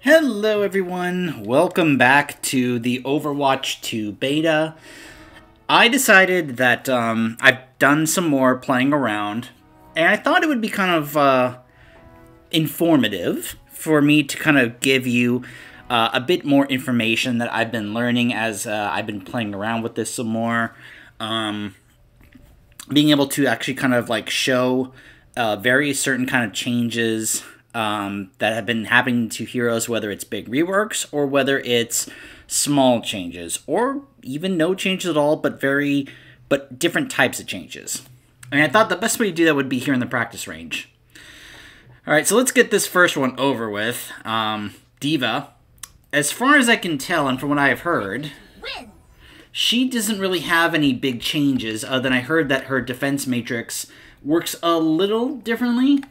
Hello everyone, welcome back to the Overwatch 2 beta. I decided that I've done some more playing around, and I thought it would be kind of informative for me to kind of give you a bit more information that I've been learning as I've been playing around with this some more. Being able to actually kind of like show various certain kind of changes that have been happening to heroes, whether it's big reworks or whether it's small changes or even no changes at all, but different types of changes. And I thought the best way to do that would be here in the practice range. All right, so let's get this first one over with. D.Va, as far as I can tell and from what I've heard, she doesn't really have any big changes other than I heard that her defense matrix works a little differently,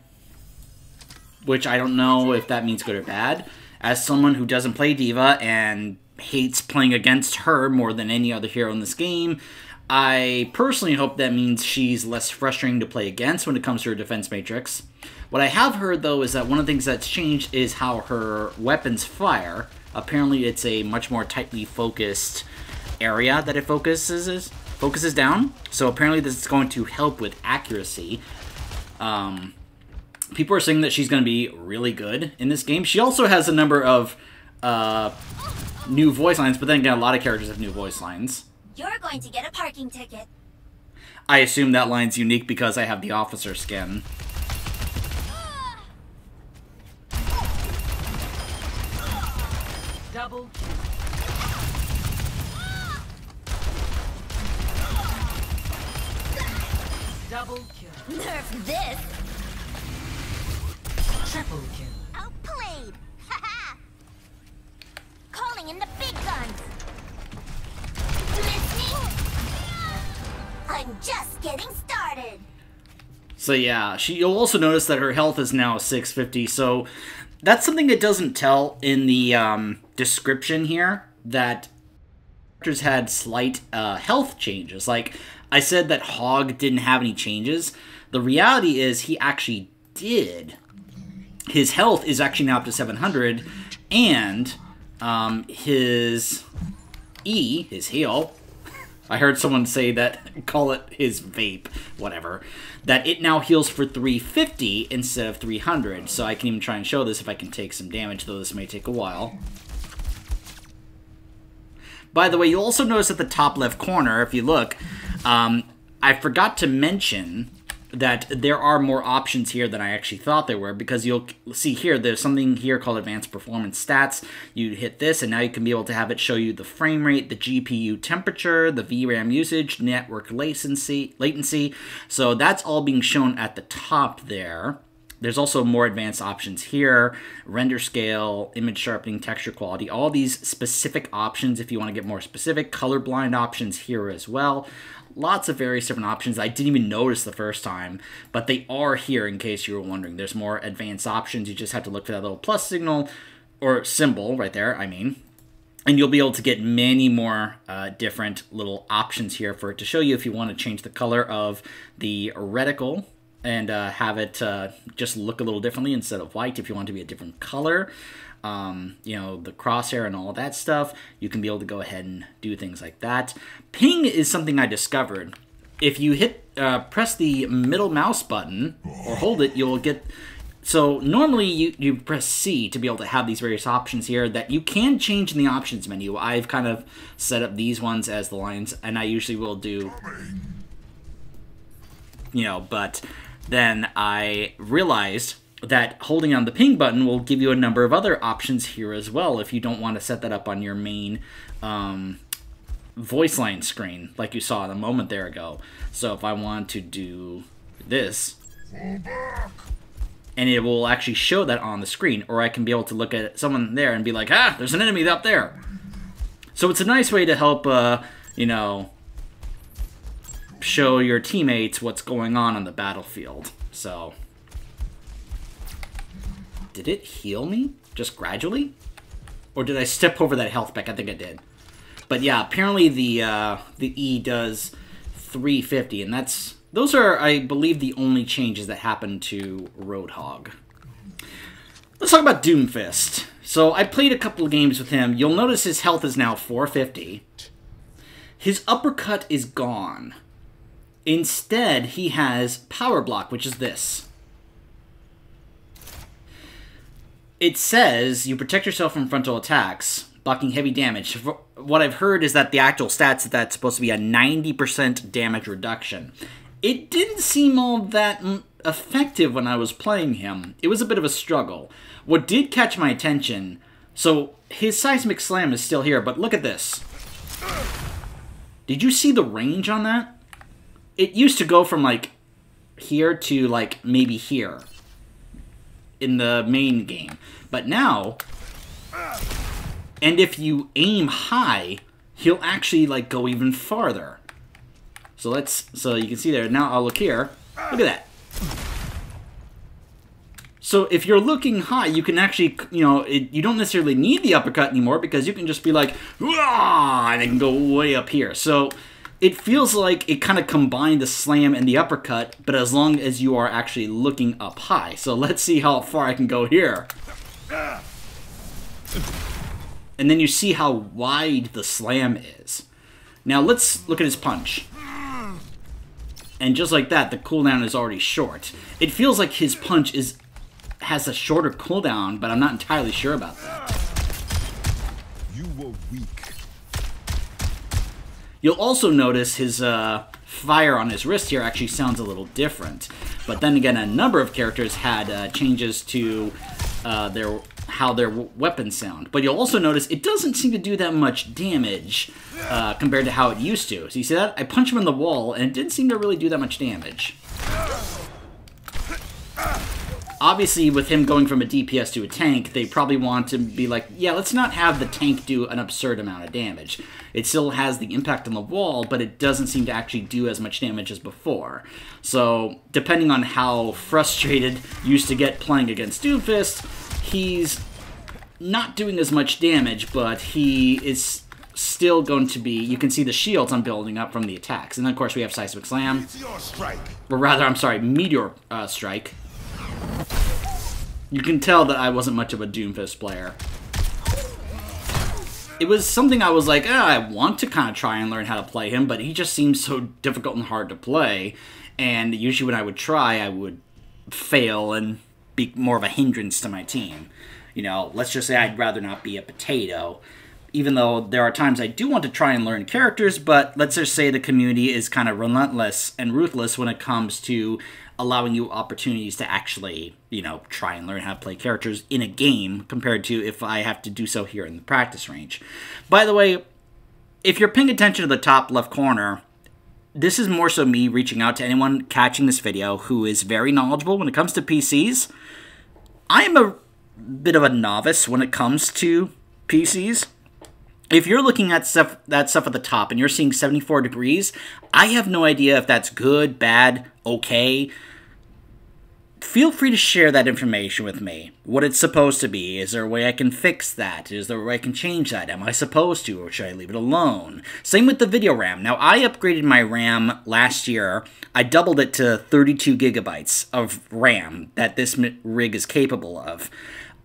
which I don't know if that means good or bad. As someone who doesn't play D.Va and hates playing against her more than any other hero in this game, I personally hope that means she's less frustrating to play against when it comes to her defense matrix. What I have heard, though, is that one of the things that's changed is how her weapons fire. Apparently, it's a much more tightly focused area that it focuses down. So apparently, this is going to help with accuracy. People are saying that she's going to be really good in this game. She also has a number of new voice lines, but then again, a lot of characters have new voice lines. You're going to get a parking ticket. I assume that line's unique because I have the officer skin. Double kill. Double kill. Nerf this. Triple kill. Outplayed. Haha. Calling in the big guns. Listening? I'm just getting started. So yeah, you'll also notice that her health is now 650, so that's something that doesn't tell in the description here, that characters had slight health changes. Like, I said that Hog didn't have any changes. The reality is he actually did. His health is actually now up to 700, and his heal, I heard someone say that, call it his vape, whatever, that it now heals for 350 instead of 300. So I can even try and show this if I can take some damage, though this may take a while. By the way, you'll also notice at the top left corner, if you look, I forgot to mention that there are more options here than I actually thought there were, because you'll see here, there's something here called Advanced Performance Stats. You hit this, and now you can be able to have it show you the frame rate, the GPU temperature, the VRAM usage, network latency. So that's all being shown at the top there. There's also more advanced options here, render scale, image sharpening, texture quality, all these specific options if you want to get more specific, colorblind options here as well. Lots of various different options I didn't even notice the first time, but they are here in case you were wondering. There's more advanced options. You just have to look for that little plus signal, or symbol right there, I mean. And you'll be able to get many more different little options here for it to show you if you want to change the color of the reticle and have it just look a little differently instead of white. If you want it to be a different color, you know, the crosshair and all that stuff, you can be able to go ahead and do things like that. Ping is something I discovered. If you press the middle mouse button or hold it, you'll get. So normally you press C to be able to have these various options here that you can change in the options menu. I've kind of set up these ones as the lines, and I usually will do, you know, but then I realized that holding on the ping button will give you a number of other options here as well if you don't want to set that up on your main voice line screen like you saw a moment there ago. So if I want to do this, and it will actually show that on the screen, or I can be able to look at someone there and be like, ah, there's an enemy up there. So it's a nice way to help, you know, show your teammates what's going on the battlefield. So did it heal me just gradually? Or did I step over that health pack? I think I did. But yeah, apparently the E does 350, and those are, I believe, the only changes that happen to Roadhog. Let's talk about Doomfist. So I played a couple of games with him. You'll notice his health is now 450. His uppercut is gone. Instead, he has power block, which is this. It says you protect yourself from frontal attacks, blocking heavy damage. What I've heard is that the actual stats, that's supposed to be a 90% damage reduction. It didn't seem all that effective when I was playing him. It was a bit of a struggle. What did catch my attention, so his Seismic Slam is still here, but look at this. Did you see the range on that? It used to go from, like, here to, like, maybe here in the main game. But now, and if you aim high, he'll actually, like, go even farther. So you can see there. Now I'll look here. Look at that. So if you're looking high, you can actually, you don't necessarily need the uppercut anymore because you can just be like, "Wah!" and it can go way up here. So it feels like it kind of combined the slam and the uppercut, but as long as you are actually looking up high. So let's see how far I can go here. And then you see how wide the slam is. Now let's look at his punch. And just like that, the cooldown is already short. It feels like his punch has a shorter cooldown, but I'm not entirely sure about that. You were weak. You'll also notice his fire on his wrist here actually sounds a little different. But then again, a number of characters had changes to how their weapons sound. But you'll also notice it doesn't seem to do that much damage compared to how it used to. So you see that? I punch him in the wall, and it didn't seem to really do that much damage. Obviously, with him going from a DPS to a tank, they probably want to be like, yeah, let's not have the tank do an absurd amount of damage. It still has the impact on the wall, but it doesn't seem to actually do as much damage as before. So, depending on how frustrated you used to get playing against Doomfist, he's not doing as much damage, but he is still going to be... You can see the shields I'm building up from the attacks. And then, of course, we have Seismic Slam. Or rather, I'm sorry, Meteor Strike. You can tell that I wasn't much of a Doomfist player. It was something I was like, I want to kind of try and learn how to play him, but he just seems so difficult and hard to play. And usually when I would try, I would fail and be more of a hindrance to my team. Let's just say I'd rather not be a potato. Even though there are times I do want to try and learn characters, but let's just say the community is kind of relentless and ruthless when it comes to allowing you opportunities to actually, try and learn how to play characters in a game compared to if I have to do so here in the practice range. By the way, if you're paying attention to the top left corner, this is more so me reaching out to anyone catching this video who is very knowledgeable when it comes to PCs. I am a bit of a novice when it comes to PCs. If you're looking at that stuff at the top and you're seeing 74 degrees, I have no idea if that's good, bad, okay. Feel free to share that information with me. What it's supposed to be. Is there a way I can fix that? Is there a way I can change that? Am I supposed to, or should I leave it alone? Same with the video RAM. Now, I upgraded my RAM last year. I doubled it to 32 gigabytes of RAM that this rig is capable of.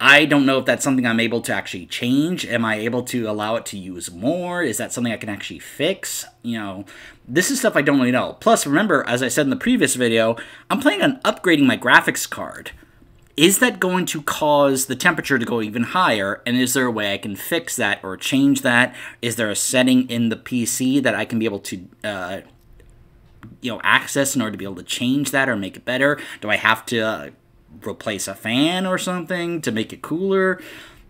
I don't know if that's something I'm able to actually change. Am I able to allow it to use more? Is that something I can actually fix? This is stuff I don't really know. Plus, remember, as I said in the previous video, I'm planning on upgrading my graphics card. Is that going to cause the temperature to go even higher? And is there a way I can fix that or change that? Is there a setting in the PC that I can be able to access in order to be able to change that or make it better? Do I have to replace a fan or something to make it cooler?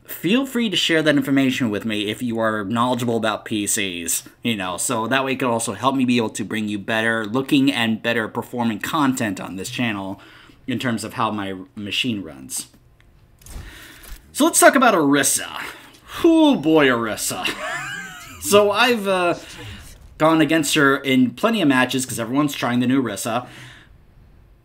Feel free to share that information with me if you are knowledgeable about PCs, so that way it can also help me be able to bring you better looking and better performing content on this channel in terms of how my machine runs. So let's talk about Arisa. Oh boy, Arisa. So I've gone against her in plenty of matches because everyone's trying the new Arisa.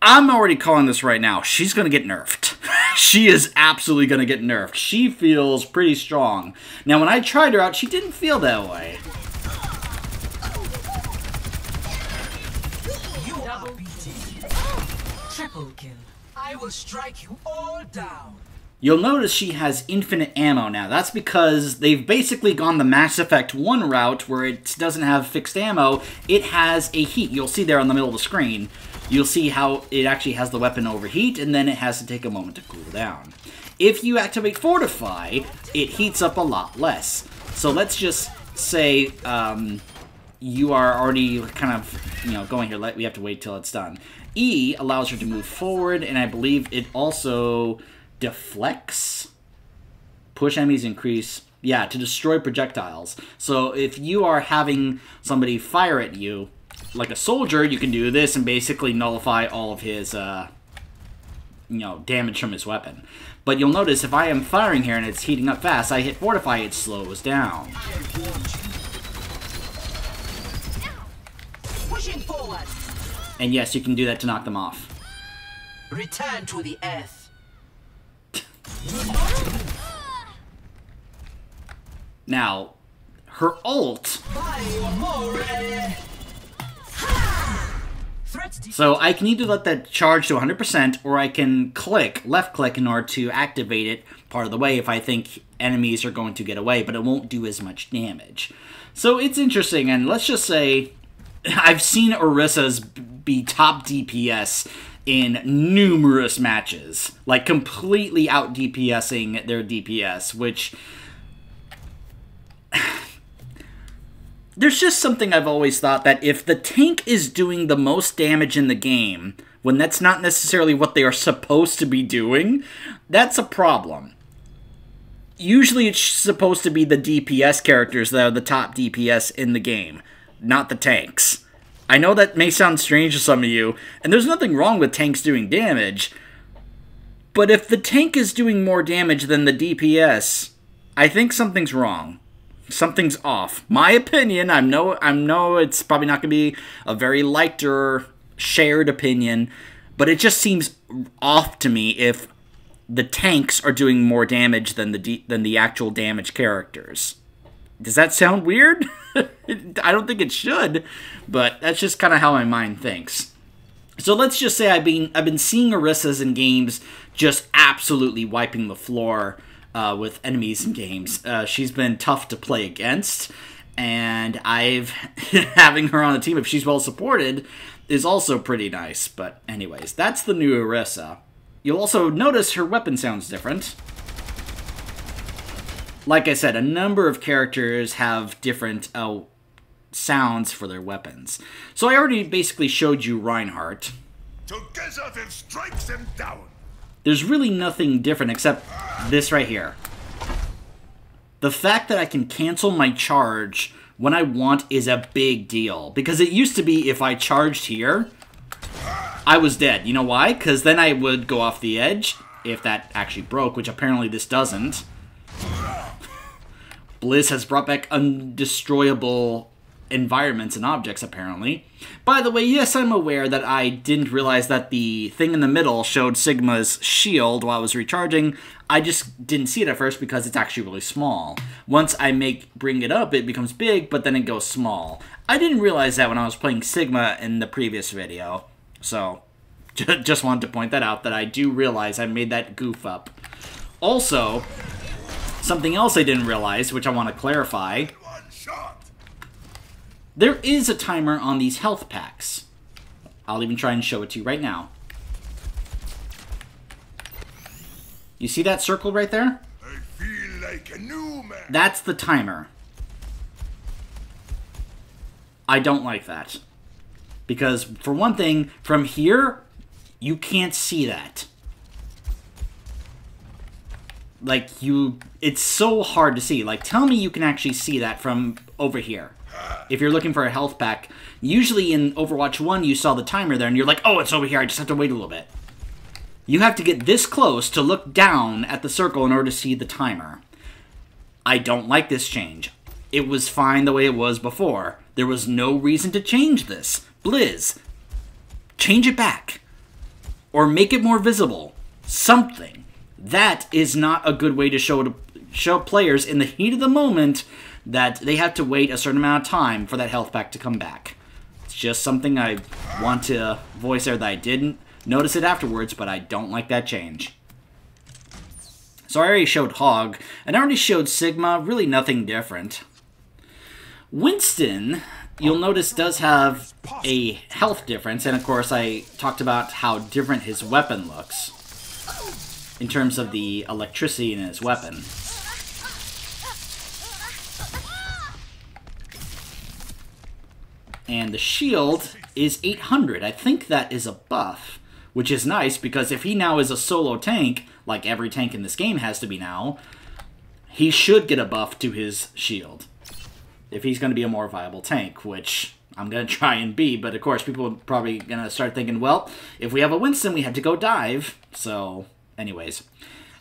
I'm already calling this right now. She's going to get nerfed. She is absolutely going to get nerfed. She feels pretty strong. Now, when I tried her out, she didn't feel that way. You double beating. Triple kill. I will strike you all down. You'll notice she has infinite ammo now. That's because they've basically gone the Mass Effect 1 route where it doesn't have fixed ammo. It has a heat. You'll see there on the middle of the screen. You'll see how it actually has the weapon overheat, and then it has to take a moment to cool down. If you activate Fortify, it heats up a lot less. So let's just say you are already kind of, going here. We have to wait till it's done. E allows her to move forward, and I believe it also deflects. Push enemies increase. Yeah, to destroy projectiles. So if you are having somebody fire at you, like a soldier, you can do this and basically nullify all of his, damage from his weapon. But you'll notice if I am firing here and it's heating up fast, I hit Fortify, it slows down. Pushing forward. And yes, you can do that to knock them off. Return to the earth. Now, her ult... So I can either let that charge to 100%, or I can left click in order to activate it part of the way if I think enemies are going to get away, but it won't do as much damage. So it's interesting, and let's just say I've seen Arisa's be top DPS in numerous matches, like completely out DPSing their DPS, which... There's just something I've always thought, that if the tank is doing the most damage in the game, when that's not necessarily what they are supposed to be doing, that's a problem. Usually it's supposed to be the DPS characters that are the top DPS in the game, not the tanks. I know that may sound strange to some of you, and there's nothing wrong with tanks doing damage, but if the tank is doing more damage than the DPS, I think something's wrong. Something's off. My opinion, I know it's probably not going to be a very liked or shared opinion, but it just seems off to me if the tanks are doing more damage than the actual damage characters. Does that sound weird? I don't think it should, but that's just kind of how my mind thinks. So let's just say I've been seeing Arisas in games just absolutely wiping the floor with enemies in games. She's been tough to play against, and having her on the team, if she's well supported, is also pretty nice. But anyways, that's the new Arisa. You'll also notice her weapon sounds different. Like I said, a number of characters have different sounds for their weapons. So I already basically showed you Reinhardt. Together it strikes him down. There's really nothing different except this right here. The fact that I can cancel my charge when I want is a big deal. Because it used to be if I charged here, I was dead. You know why? Because then I would go off the edge, if that actually broke, which apparently this doesn't. Blizz has brought back undestroyable environments and objects, apparently. By the way, yes, I'm aware that I didn't realize that the thing in the middle showed Sigma's shield while I was recharging. I just didn't see it at first because it's actually really small. Once I bring it up, it becomes big, but then it goes small. I didn't realize that when I was playing Sigma in the previous video. So, just wanted to point that out, that I do realize I made that goof up. Also, something else I didn't realize, which I want to clarify. There is a timer on these health packs. I'll even try and show it to you right now. You see that circle right there? I feel like a new man. That's the timer. I don't like that. Because, for one thing, from here, you can't see that. Like, it's so hard to see. Like, tell me you can actually see that from over here. If you're looking for a health pack, usually in Overwatch 1 you saw the timer there and you're like, oh, it's over here, I just have to wait a little bit. You have to get this close to look down at the circle in order to see the timer. I don't like this change. It was fine the way it was before. There was no reason to change this. Blizz, change it back. Or make it more visible. Something. That is not a good way to show players in the heat of the moment that they have to wait a certain amount of time for that health pack to come back. It's just something I want to voice there that I didn't notice it afterwards, but I don't like that change. So I already showed Hog, and I already showed Sigma, really nothing different. Winston, you'll notice, does have a health difference, and of course I talked about how different his weapon looks in terms of the electricity in his weapon. And the shield is 800. I think that is a buff, which is nice, because if he now is a solo tank, like every tank in this game has to be now, he should get a buff to his shield if he's going to be a more viable tank, which I'm going to try and be. But of course, people are probably going to start thinking, well, if we have a Winston, we have to go dive. So, anyways.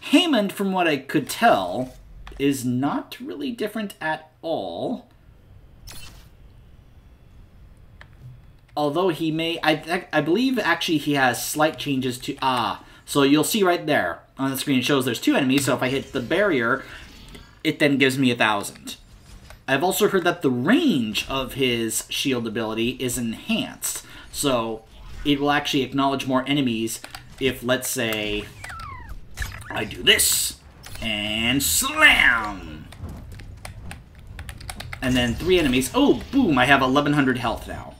Haman, from what I could tell, is not really different at all. Although he may, I believe actually he has slight changes to, so you'll see right there on the screen it shows there's 2 enemies, so if I hit the barrier, it then gives me 1,000. I've also heard that the range of his shield ability is enhanced, so it will actually acknowledge more enemies if, let's say, I do this, and slam! And then 3 enemies, oh, boom, I have 1,100 health now.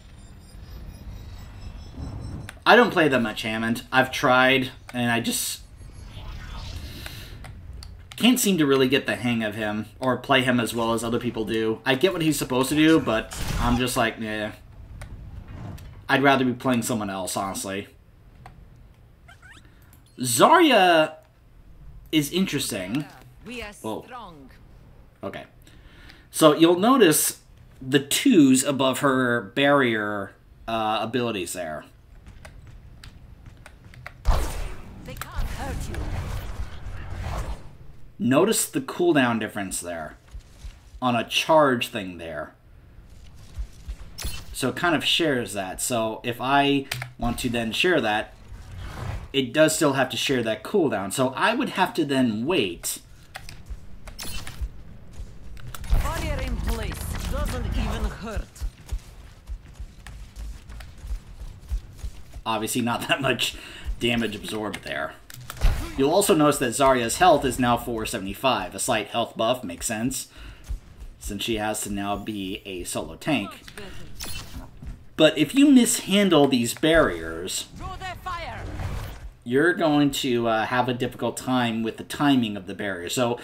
I don't play that much Hammond. I've tried, and I just can't seem to really get the hang of him, or play him as well as other people do. I get what he's supposed to do, but I'm just like, yeah. I'd rather be playing someone else, honestly. Zarya is interesting. Whoa. Okay. So you'll notice the 2s above her barrier abilities there. They can't hurt you. Notice the cooldown difference there on a charge thing there. So it kind of shares that. So if I want to then share that, it does still have to share that cooldown. So I would have to then wait. Barrier in place. Doesn't even hurt. Obviously not that much damage absorbed there. You'll also notice that Zarya's health is now 475. A slight health buff makes sense, since she has to now be a solo tank. But if you mishandle these barriers, you're going to have a difficult time with the timing of the barrier. So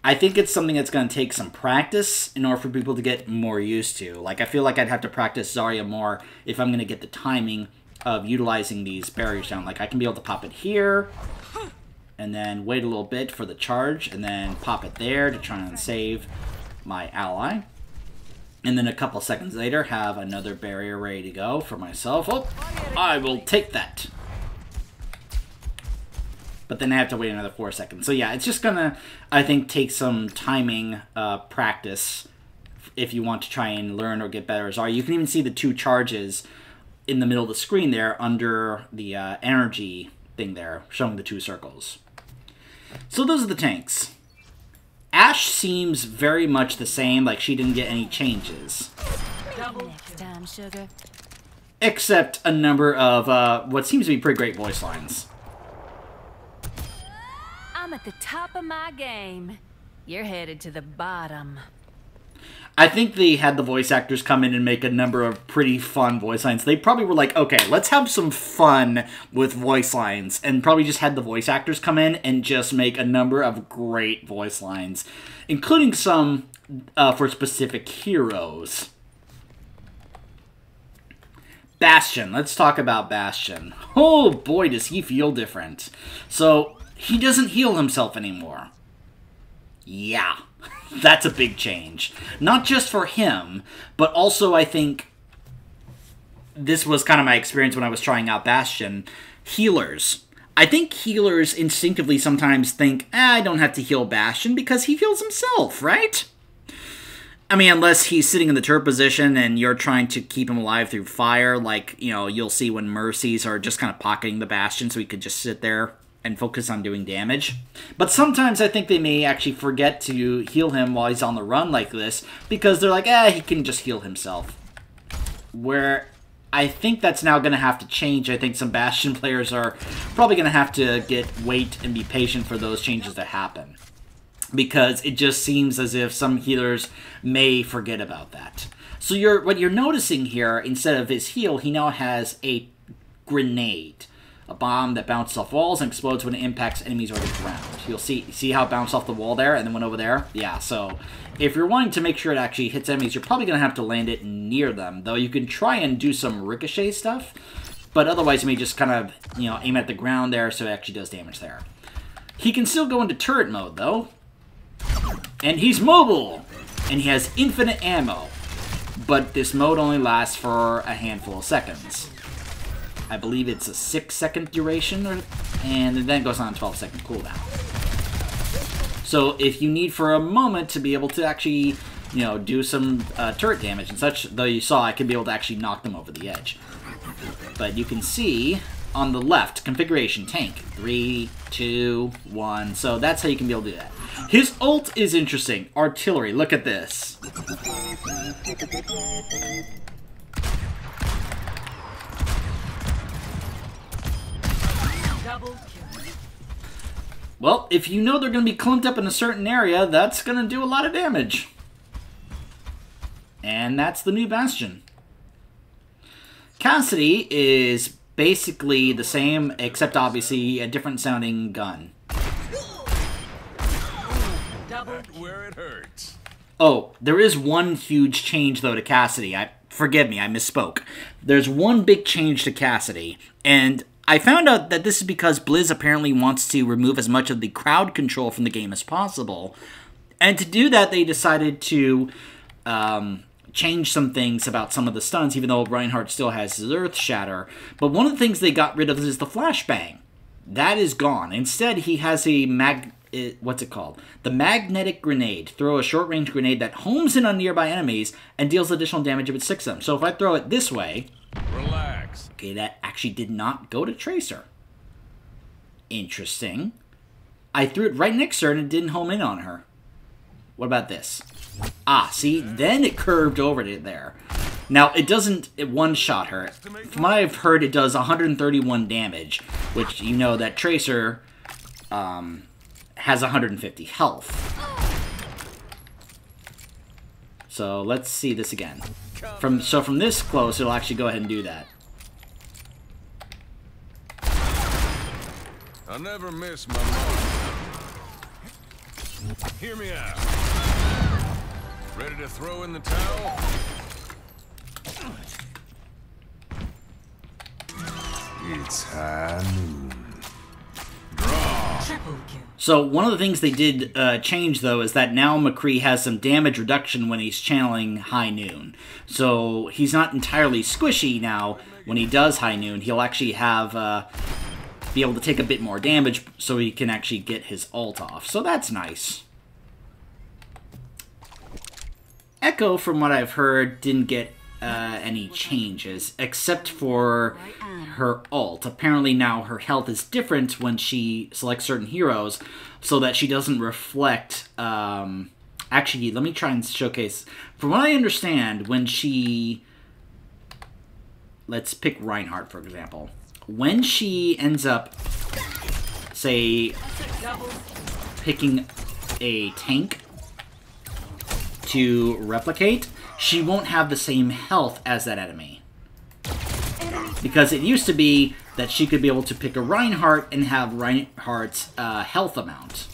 I think it's something that's going to take some practice in order for people to get more used to. Like, I feel like I'd have to practice Zarya more if I'm going to get the timing of utilizing these barriers down. Like, I can be able to pop it here, and then wait a little bit for the charge, and then pop it there to try and save my ally. And then a couple seconds later, have another barrier ready to go for myself. Oh, I will take that. But then I have to wait another 4 seconds. So yeah, it's just gonna, I think, take some timing practice if you want to try and learn or get better as Zarya. You can even see the 2 charges in the middle of the screen there under the energy thing there, showing the 2 circles. So those are the tanks. Ashe seems very much the same, like she didn't get any changes. Next time, sugar. Except a number of what seems to be pretty great voice lines. I'm at the top of my game. You're headed to the bottom. I think they had the voice actors come in and make a number of pretty fun voice lines. They probably were like, okay, let's have some fun with voice lines. And probably just had the voice actors come in and just make a number of great voice lines. Including some for specific heroes. Bastion. Let's talk about Bastion. Oh boy, does he feel different. So, he doesn't heal himself anymore. Yeah. That's a big change. Not just for him, but also I think this was kind of my experience when I was trying out Bastion. Healers. I think healers instinctively sometimes think, I don't have to heal Bastion because he heals himself, right? I mean, unless he's sitting in the turret position and you're trying to keep him alive through fire, like, you know, you'll see when Mercies are just kind of pocketing the Bastion so he could just sit there and focus on doing damage. But sometimes I think they may actually forget to heal him while he's on the run like this, because they're like, he can just heal himself. Where I think that's now going to have to change. I think some Bastion players are probably going to have to wait and be patient for those changes to happen. Because it just seems as if some healers may forget about that. So what you're noticing here, instead of his heal, he now has a grenade. A bomb that bounces off walls and explodes when it impacts enemies or the ground. You'll see how it bounced off the wall there and then went over there? Yeah, so if you're wanting to make sure it actually hits enemies, you're probably going to have to land it near them. Though you can try and do some ricochet stuff, but otherwise you may just kind of, aim at the ground there so it actually does damage there. He can still go into turret mode, though. And he's mobile! And he has infinite ammo. But this mode only lasts for a handful of seconds. I believe it's a 6-second duration, and then it goes on a 12-second cooldown. So if you need for a moment to be able to actually, do some turret damage and such, though you saw I could be able to actually knock them over the edge. But you can see on the left, configuration tank, 3, 2, 1. So that's how you can be able to do that. His ult is interesting. Artillery, look at this. Well, if you know they're going to be clumped up in a certain area, that's going to do a lot of damage. And that's the new Bastion. Cassidy is basically the same, except obviously a different sounding gun. Where it hurts. Oh, there is one huge change, though, to Cassidy. Forgive me, I misspoke. There's one big change to Cassidy, and I found out that this is because Blizz apparently wants to remove as much of the crowd control from the game as possible. And to do that, they decided to change some things about some of the stuns, even though Reinhardt still has his Earth Shatter. But one of the things they got rid of is the Flashbang. That is gone. Instead, he has a what's it called? The Magnetic Grenade. Throw a short-range grenade that homes in on nearby enemies and deals additional damage if it sticks them. So if I throw it this way... Relax. Okay, that actually did not go to Tracer. Interesting. I threw it right next to her and it didn't home in on her. What about this? Ah, see? Then it curved over to there. Now, it doesn't one-shot her. From what I've heard, it does 131 damage, which you know that Tracer has 150 health. So let's see this again. From this close, it'll actually go ahead and do that. I'll never miss my mark. Hear me out. Ready to throw in the towel? It's high noon. Draw. So one of the things they did change, though, is that now Mccree has some damage reduction when he's channeling High Noon. So he's not entirely squishy now. When he does High Noon, he'll actually have be able to take a bit more damage so he can actually get his ult off. So that's nice. Echo, from what I've heard, didn't get any changes, except for her ult. Apparently now her health is different when she selects certain heroes, so that she doesn't reflect... actually, let me try and showcase. From what I understand, when she... Let's pick Reinhardt, for example. When she ends up, say, picking a tank to replicate, she won't have the same health as that enemy. Because it used to be that she could be able to pick a Reinhardt and have Reinhardt's health amount.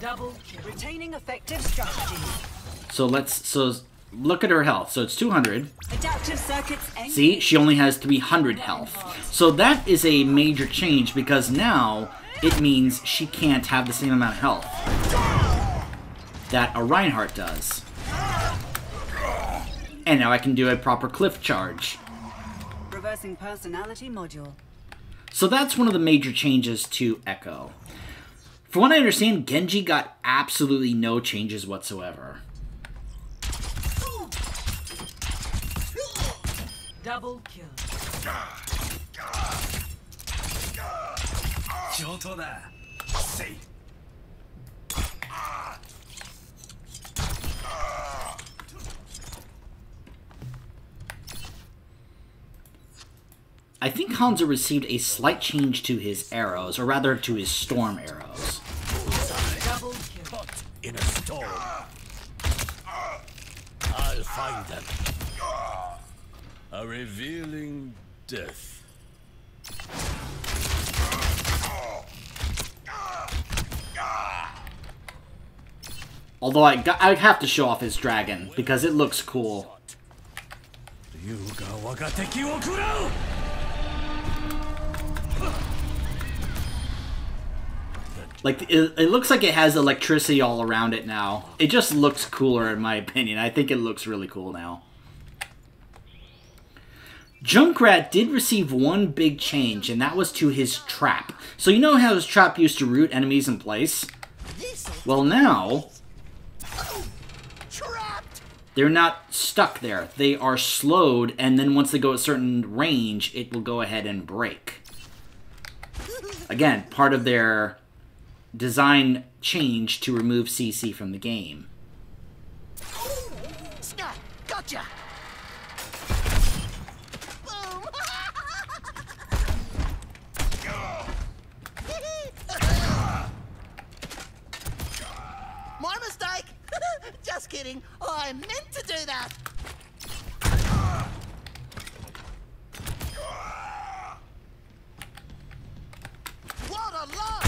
Double retaining effective strategy. So look at her health. So it's 200. Adaptive circuits. See, she only has 300 health. So that is a major change because now it means she can't have the same amount of health that a Reinhardt does. And now I can do a proper cliff charge. Reversing personality module. So that's one of the major changes to Echo. From what I understand, Genji got absolutely no changes whatsoever. Double kill. I think Hanzo received a slight change to his arrows, or rather to his storm arrows. Double kill. In a storm. I'll find them. A revealing death. Although I have to show off his dragon, because it looks cool. Like, it looks like it has electricity all around it now. It just looks cooler in my opinion. I think it looks really cool now. Junkrat did receive one big change, and that was to his trap. So you know how his trap used to root enemies in place? Well, now they're not stuck there. They are slowed, and then once they go a certain range, it will go ahead and break. Again, part of their design change to remove CC from the game. Snap! Gotcha! Boom! My mistake! Just kidding. I meant to do that. What a lie!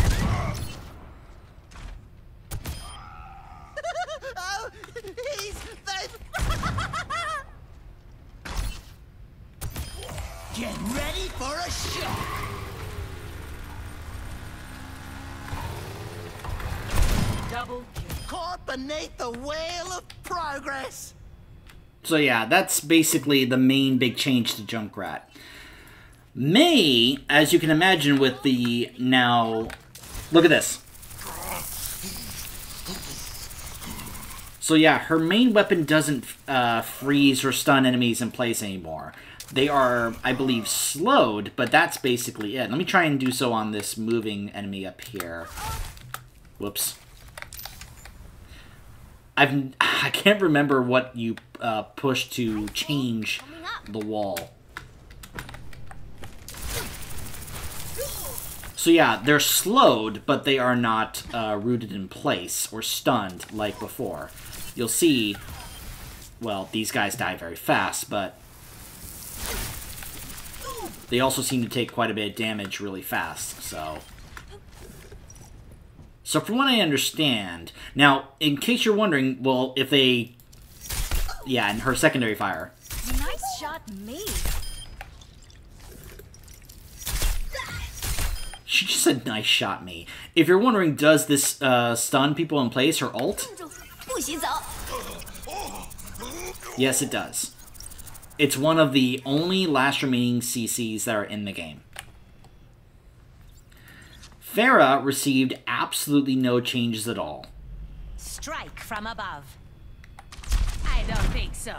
Oh, they've... Get ready for a shot! Double kill. Caught beneath the wheel of progress! So yeah, that's basically the main big change to Junkrat. Mei, as you can imagine with the now... Look at this. So yeah, her main weapon doesn't freeze or stun enemies in place anymore. They are, I believe, slowed, but that's basically it. Let me try and do so on this moving enemy up here. Whoops. I can't remember what you push to change the wall. So yeah, they're slowed, but they are not rooted in place or stunned like before. You'll see, well, these guys die very fast, but they also seem to take quite a bit of damage really fast, so... So from what I understand... Now, in case you're wondering, well, if they... Yeah, and her secondary fire. Nice shot, me. She just said, nice shot me. If you're wondering, does this stun people in place, her ult? Yes, it does. It's one of the only last remaining CCs that are in the game. Farah received absolutely no changes at all. Strike from above. I don't think so.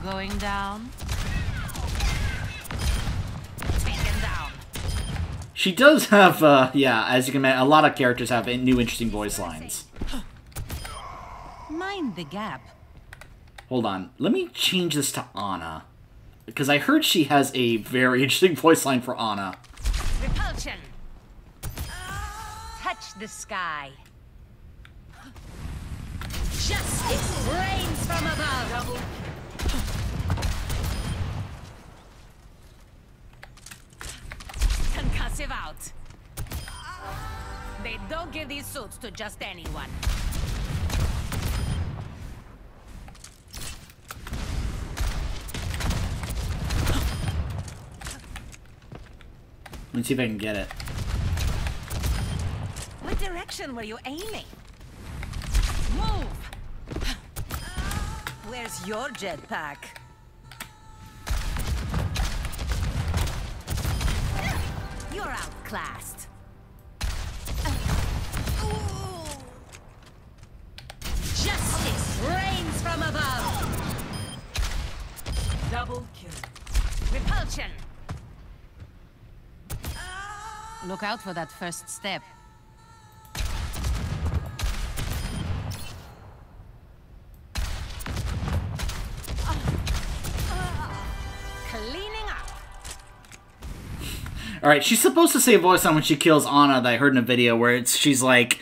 Going down. Taken down. She does have, yeah, as you can imagine, a lot of characters have new interesting voice lines. Mind the gap. Hold on, let me change this to Ana. Because I heard she has a very interesting voice line for Ana. Repulsion. Touch the sky. Justice reigns from above. Concussive out. They don't give these suits to just anyone. Let's see if I can get it. What direction were you aiming? Move! Where's your jetpack? You're outclassed. Justice reigns from above. Double kill. Repulsion. Look out for that first step. Alright, she's supposed to say a voice on when she kills Ana that I heard in a video where she's like,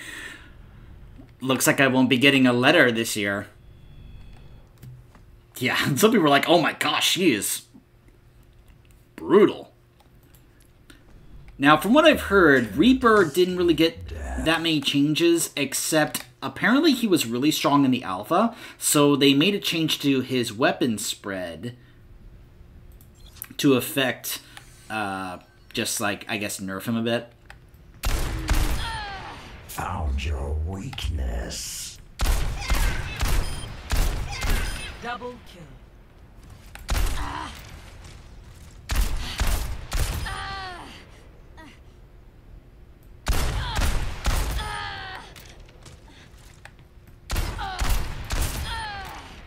looks like I won't be getting a letter this year. Yeah, and some people were like, oh my gosh, she is brutal. Now, from what I've heard, Reaper didn't really get that many changes, except apparently he was really strong in the alpha, so they made a change to his weapon spread to affect, just like, I guess, nerf him a bit. Found your weakness. Double kill.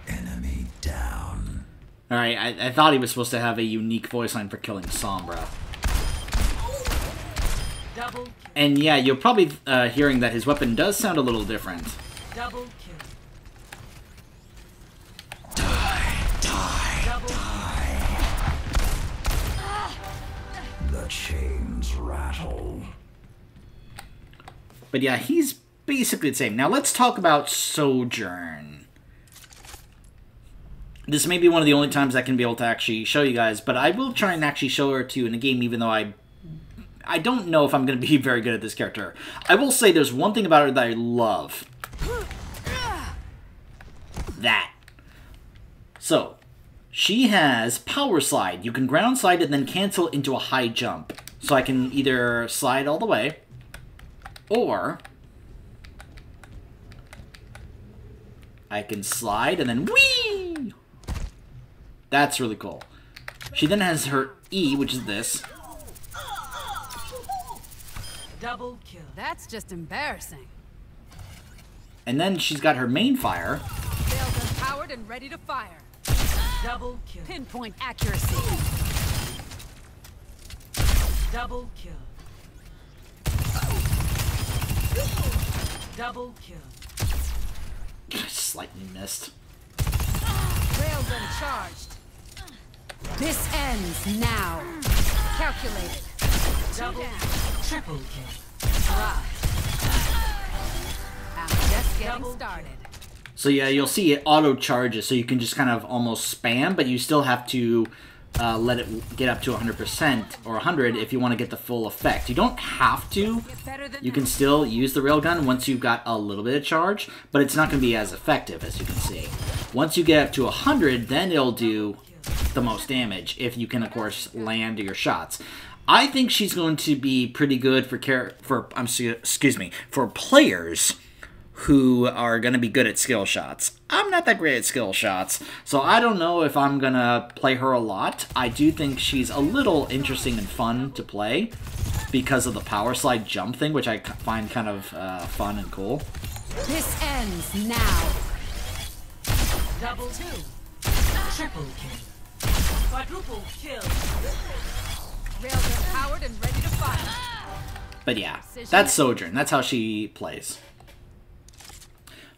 Enemy down. Alright, I thought he was supposed to have a unique voice line for killing Sombra. Double kill. And yeah, you're probably hearing that his weapon does sound a little different. Double kill. Double The chains rattle. But yeah, he's basically the same. Now let's talk about Sojourn. This may be one of the only times I can be able to actually show you guys, but I will try and actually show her to you in a game, even though I don't know if I'm going to be very good at this character. I will say there's one thing about her that I love. That. So, she has Power Slide. You can ground slide and then cancel into a high jump. So I can either slide all the way, or I can slide and then whee! That's really cool. She then has her E, which is this. Double kill. That's just embarrassing. And then she's got her main fire. Rails empowered and ready to fire. Double kill. Pinpoint accuracy. Double kill. Double kill. Slightly missed. Rails uncharged. This ends now. Calculated. Double. Triple kill. Right. I'm just getting Double started. So yeah, you'll see it auto charges, so you can just kind of almost spam, but you still have to let it get up to 100% or 100 if you want to get the full effect. You don't have to. You can still use the railgun once you've got a little bit of charge, but it's not going to be as effective, as you can see. Once you get up to 100, then it'll do the most damage, if you can, of course, land your shots. I think she's going to be pretty good for players who are going to be good at skill shots. I'm not that great at skill shots, so I don't know if I'm going to play her a lot. I do think she's a little interesting and fun to play because of the power slide jump thing, which I find kind of fun and cool. This ends now. Double two. Triple kill. Quadruple kill. Rails empowered and ready to fire. But yeah, that's Sojourn. That's how she plays.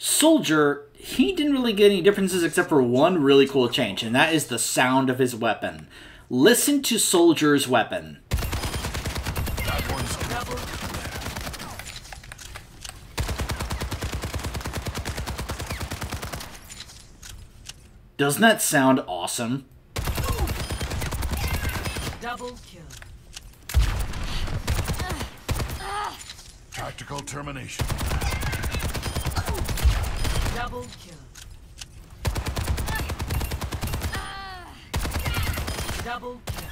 Soldier, he didn't really get any differences except for one really cool change, and that is the sound of his weapon. Listen to Soldier's weapon. That one's Double. Doesn't that sound awesome? Double kill. tactical termination. Double kill. Double kill.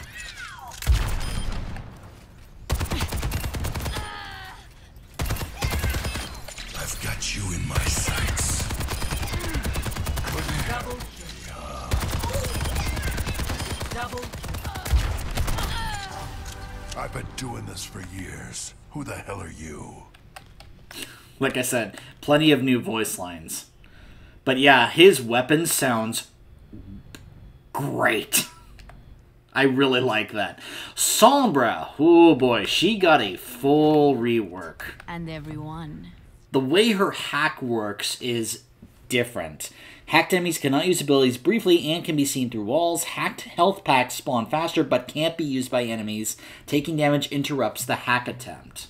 I've got you in my sights. Double kill. Double kill. I've been doing this for years. Who the hell are you? Like I said, plenty of new voice lines. But yeah, his weapon sounds great. I really like that. Sombra, oh boy, she got a full rework. And everyone. The way her hack works is different. Hacked enemies cannot use abilities briefly and can be seen through walls. Hacked health packs spawn faster but can't be used by enemies. Taking damage interrupts the hack attempt.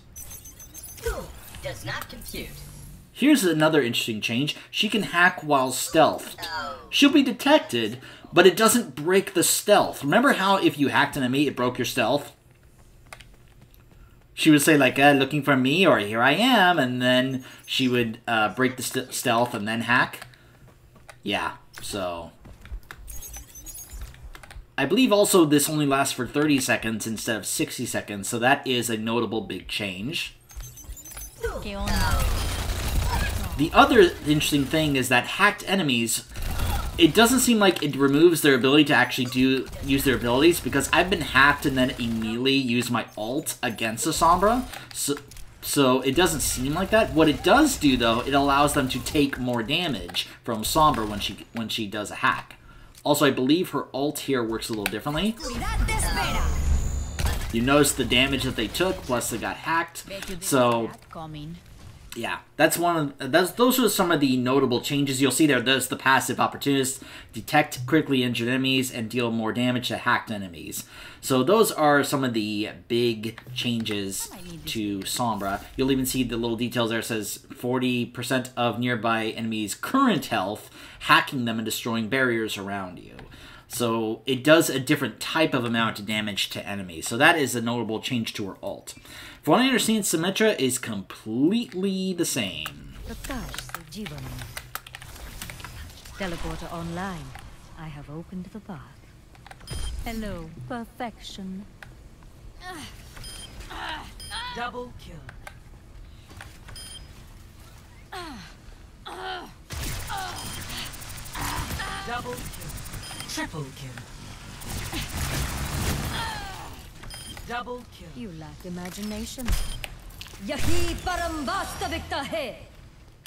Does not compute. Here's another interesting change. She can hack while stealthed. She'll be detected, but it doesn't break the stealth. Remember how if you hacked an enemy, it broke your stealth? She would say, like, looking for me, or here I am, and then she would break the stealth and then hack. Yeah, so... I believe also this only lasts for 30 seconds instead of 60 seconds, so that is a notable big change. The other interesting thing is that hacked enemies, it doesn't seem like it removes their ability to actually use their abilities, because I've been hacked and then immediately used my ult against a Sombra, so it doesn't seem like that. What it does do, though, it allows them to take more damage from Sombra when she does a hack. Also, I believe her ult here works a little differently. You notice the damage that they took, plus they got hacked, so... Yeah, those are some of the notable changes. You'll see there's the passive opportunist, detect critically injured enemies, and deal more damage to hacked enemies. So those are some of the big changes to Sombra. You'll even see the little details there. It says 40% of nearby enemies' current health, hacking them and destroying barriers around you. So it does a different type of amount of damage to enemies. So that is a notable change to her ult. From what I understand, Symmetra is completely the same. Teleporter online. I have opened the path. Hello, perfection. Double kill. Double kill. Triple kill. Double kill. You lack imagination. Yahi param vastavikta hai.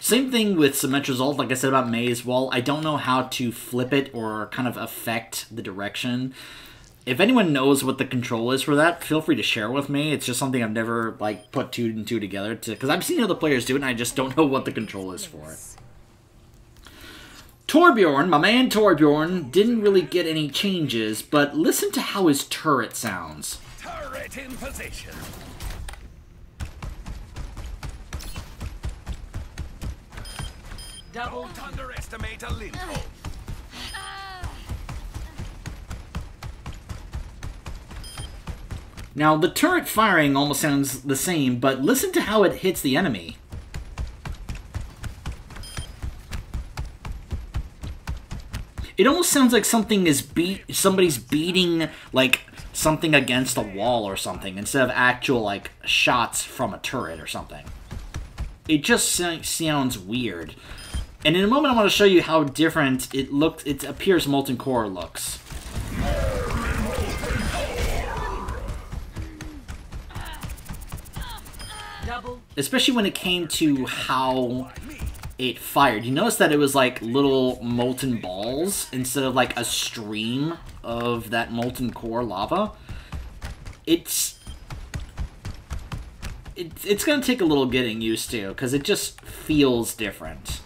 Same thing with Symmetra's ult, like I said about Mei's wall. I don't know how to flip it or kind of affect the direction. If anyone knows what the control is for that, feel free to share with me. It's just something I've never like put two and two together, because I've seen other players do it and I just don't know what the control is for it. Torbjorn, my man Torbjorn, didn't really get any changes, but listen to how his turret sounds. Turret in position. Don't underestimate a lintel. Now, the turret firing almost sounds the same, but listen to how it hits the enemy. It almost sounds like somebody's beating, like, something against a wall or something, instead of actual, like, shots from a turret or something. It just sounds weird. And in a moment, I want to show you how different it appears Molten Core looks. Especially when it came to how it fired. You notice that it was like little molten balls instead of like a stream of that molten core lava. It's gonna take a little getting used to, because it just feels different.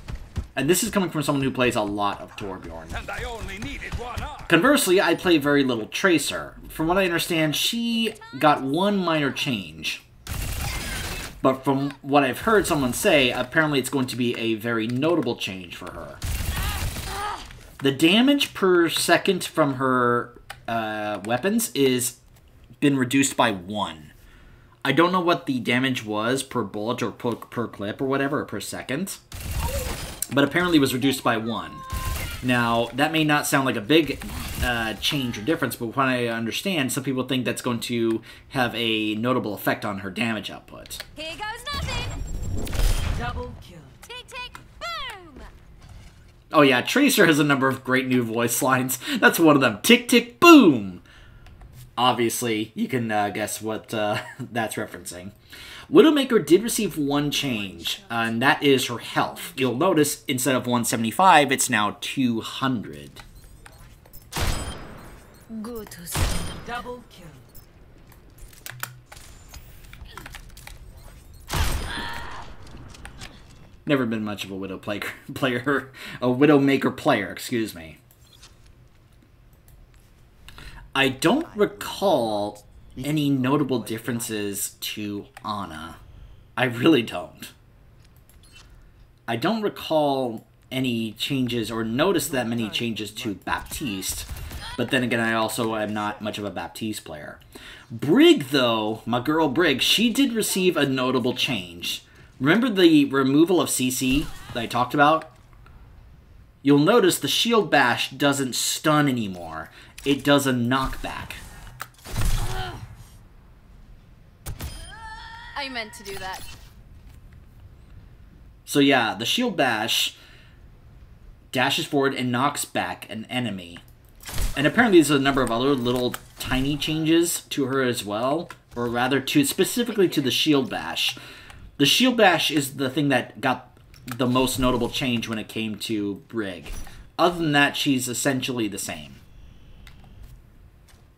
And this is coming from someone who plays a lot of Torbjorn. And I only needed one arm. Conversely, I play very little Tracer. From what I understand, she got one minor change. But from what I've heard someone say, apparently it's going to be a very notable change for her. The damage per second from her weapons is been reduced by 1. I don't know what the damage was per bullet or per clip or whatever, or per second. But apparently it was reduced by 1. Now, that may not sound like a big change or difference, but when I understand, some people think that's going to have a notable effect on her damage output. Here goes nothing. Double kill. Tick, tick, boom. Oh yeah, Tracer has a number of great new voice lines. That's one of them. Tick, tick, boom! Obviously, you can guess what that's referencing. Widowmaker did receive one change, and that is her health. You'll notice, instead of 175, it's now 200. Good to see. Double kill. Never been much of a Widowmaker player, excuse me. I don't recall any notable differences to Ana. I really don't. I don't recall any changes or notice that many changes to Baptiste, but then again, I also am not much of a Baptiste player. Brig, though, my girl Brig, she did receive a notable change. Remember the removal of CC that I talked about? You'll notice the shield bash doesn't stun anymore. It does a knockback. I meant to do that. So yeah, the shield bash dashes forward and knocks back an enemy. And apparently there's a number of other little tiny changes to her as well. Or rather, specifically to the shield bash. The shield bash is the thing that got the most notable change when it came to Brig. Other than that, she's essentially the same.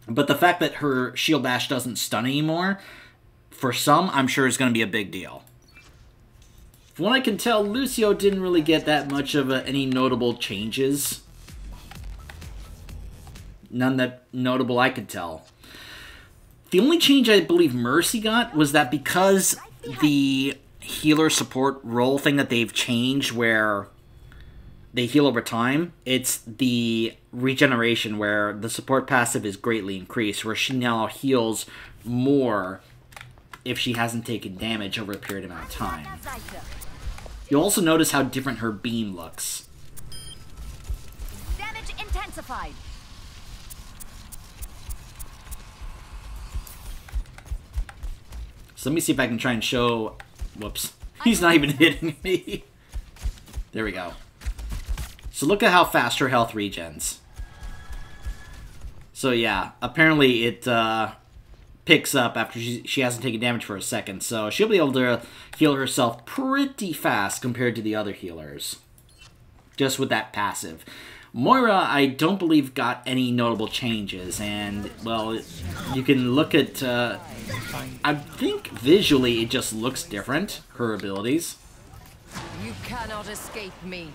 But the fact that her shield bash doesn't stun anymore, for some, I'm sure is going to be a big deal. From what I can tell, Lucio didn't really get that much of any notable changes. None that notable I could tell. The only change I believe Mercy got was that because the healer support role thing that they've changed where they heal over time, it's the regeneration where the support passive is greatly increased, where she now heals more if she hasn't taken damage over a period amount of time. You'll also notice how different her beam looks. Damage intensified. So let me see if I can try and show... Whoops. He's not even hitting me. There we go. So look at how fast her health regens. So yeah, apparently it picks up after she hasn't taken damage for a second. So she'll be able to heal herself pretty fast compared to the other healers. Just with that passive. Moira, I don't believe got any notable changes. And, well, you can look at... I think visually it just looks different, her abilities. You cannot escape me.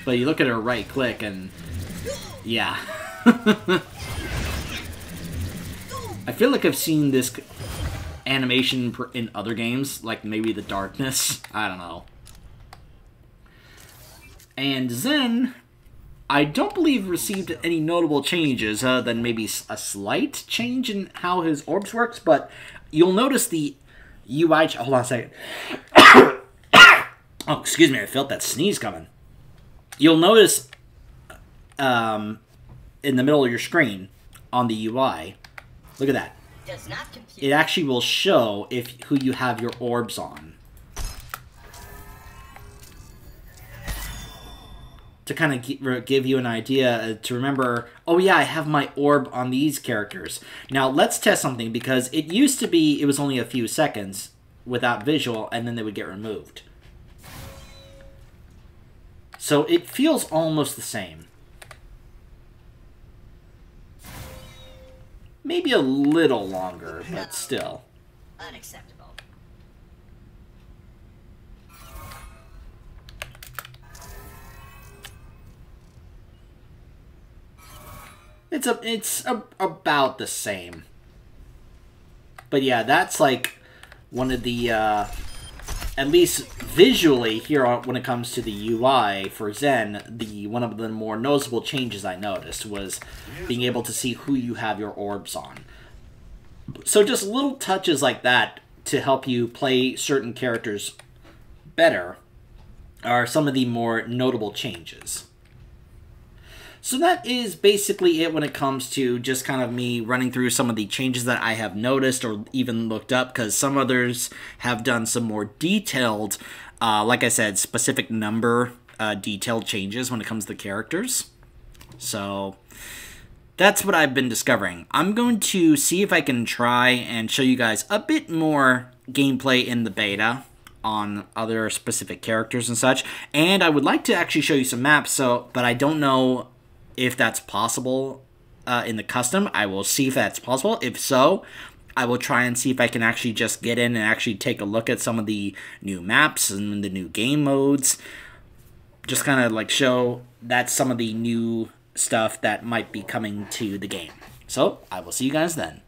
But you look at her right click and... yeah. I feel like I've seen this animation in other games, like maybe The Darkness. I don't know. And Zen, I don't believe received any notable changes other than maybe a slight change in how his orbs works, but you'll notice the UI... hold on a second. Oh, excuse me, I felt that sneeze coming. You'll notice in the middle of your screen on the UI, look at that. Does not compute. It actually will show who you have your orbs on. To kind of give you an idea, to remember, oh yeah, I have my orb on these characters. Now, let's test something, because it used to be, it was only a few seconds without visual, and then they would get removed. So it feels almost the same. Maybe a little longer, but still. Unacceptable. It's about the same. But yeah, that's like one of the, at least visually here when it comes to the UI for Zen, one of the more noticeable changes I noticed was being able to see who you have your orbs on. So just little touches like that to help you play certain characters better are some of the more notable changes. So that is basically it when it comes to just kind of me running through some of the changes that I have noticed or even looked up, because some others have done some more detailed, like I said, specific number detailed changes when it comes to the characters. So that's what I've been discovering. I'm going to see if I can try and show you guys a bit more gameplay in the beta on other specific characters and such. And I would like to actually show you some maps, but I don't know if that's possible in the custom. I will see if that's possible. If so, I will try and see if I can actually just get in and actually take a look at some of the new maps and the new game modes. Just kind of like show that some of the new stuff that might be coming to the game. So, I will see you guys then.